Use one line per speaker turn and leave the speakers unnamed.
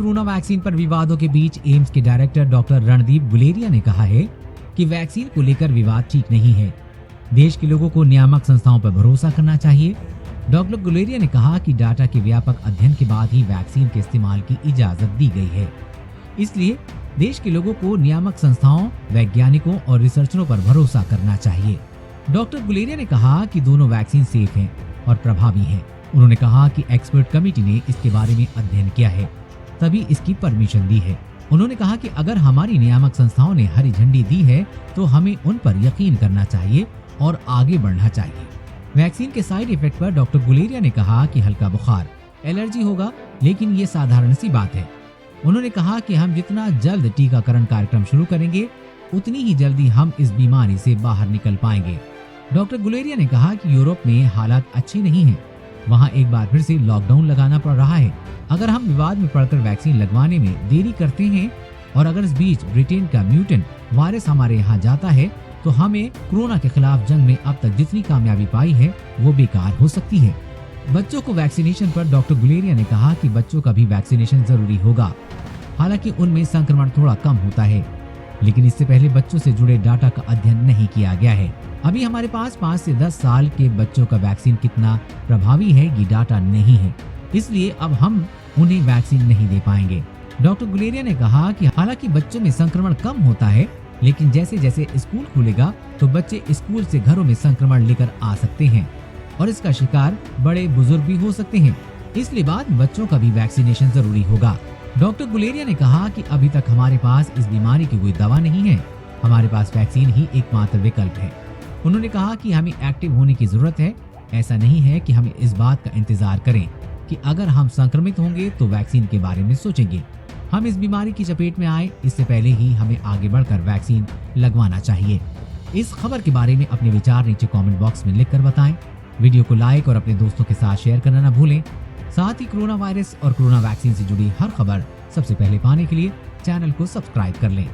Corona vaccine पर विवादों के बीच एम्स के डायरेक्टर डॉक्टर रणदीप गुलेरिया ने कहा है कि वैक्सीन को लेकर विवाद ठीक नहीं है। देश के लोगों को नियामक संस्थाओं पर भरोसा करना चाहिए। डॉक्टर गुलेरिया ने कहा कि डाटा के व्यापक अध्ययन के बाद ही वैक्सीन के इस्तेमाल की इजाजत दी गई है, इसलिए देश के लोगों को नियामक संस्थाओं, वैज्ञानिकों और रिसर्चरों पर भरोसा करना चाहिए। डॉक्टर गुलेरिया ने कहा कि दोनों वैक्सीन सेफ हैं और प्रभावी हैं। उन्होंने कहा कि एक्सपर्ट कमेटी ने इसके बारे में अध्ययन किया है, तभी इसकी परमिशन दी है। उन्होंने कहा कि अगर हमारी नियामक संस्थाओं ने हरी झंडी दी है तो हमें उन पर यकीन करना चाहिए और आगे बढ़ना चाहिए। वैक्सीन के साइड इफेक्ट पर डॉक्टर गुलेरिया ने कहा कि हल्का बुखार, एलर्जी होगा, लेकिन ये साधारण सी बात है। उन्होंने कहा कि हम जितना जल्द टीकाकरण कार्यक्रम शुरू करेंगे, उतनी ही जल्दी हम इस बीमारी से बाहर निकल पाएंगे। डॉक्टर गुलेरिया ने कहा कि यूरोप में हालात अच्छे नहीं हैं, वहाँ एक बार फिर से लॉकडाउन लगाना पड़ रहा है। अगर हम विवाद में पड़कर वैक्सीन लगवाने में देरी करते हैं और अगर इस बीच ब्रिटेन का म्यूटेंट वायरस हमारे यहाँ जाता है तो हमें कोरोना के खिलाफ जंग में अब तक जितनी कामयाबी पाई है वो बेकार हो सकती है। बच्चों को वैक्सीनेशन पर डॉक्टर गुलेरिया ने कहा कि बच्चों का भी वैक्सीनेशन जरूरी होगा, हालांकि उनमें संक्रमण थोड़ा कम होता है, लेकिन इससे पहले बच्चों से जुड़े डाटा का अध्ययन नहीं किया गया है। अभी हमारे पास 5 से 10 साल के बच्चों का वैक्सीन कितना प्रभावी है ये डाटा नहीं है, इसलिए अब हम उन्हें वैक्सीन नहीं दे पाएंगे। डॉक्टर गुलेरिया ने कहा कि हालांकि बच्चों में संक्रमण कम होता है, लेकिन जैसे जैसे स्कूल खुलेगा तो बच्चे स्कूल से घरों में संक्रमण लेकर आ सकते हैं और इसका शिकार बड़े बुजुर्ग भी हो सकते हैं, इसलिए बाद में बच्चों का भी वैक्सीनेशन जरूरी होगा। डॉक्टर गुलेरिया ने कहा कि अभी तक हमारे पास इस बीमारी की कोई दवा नहीं है, हमारे पास वैक्सीन ही एकमात्र विकल्प है। उन्होंने कहा कि हमें एक्टिव होने की जरूरत है। ऐसा नहीं है कि हमें इस बात का इंतजार करें कि अगर हम संक्रमित होंगे तो वैक्सीन के बारे में सोचेंगे। हम इस बीमारी की चपेट में आए इससे पहले ही हमें आगे बढ़कर वैक्सीन लगवाना चाहिए। इस खबर के बारे में अपने विचार नीचे कमेंट बॉक्स में लिखकर बताएं। वीडियो को लाइक और अपने दोस्तों के साथ शेयर करना न भूलें। साथ ही कोरोना वायरस और कोरोना वैक्सीन से जुड़ी हर खबर सबसे पहले पाने के लिए चैनल को सब्सक्राइब कर लें।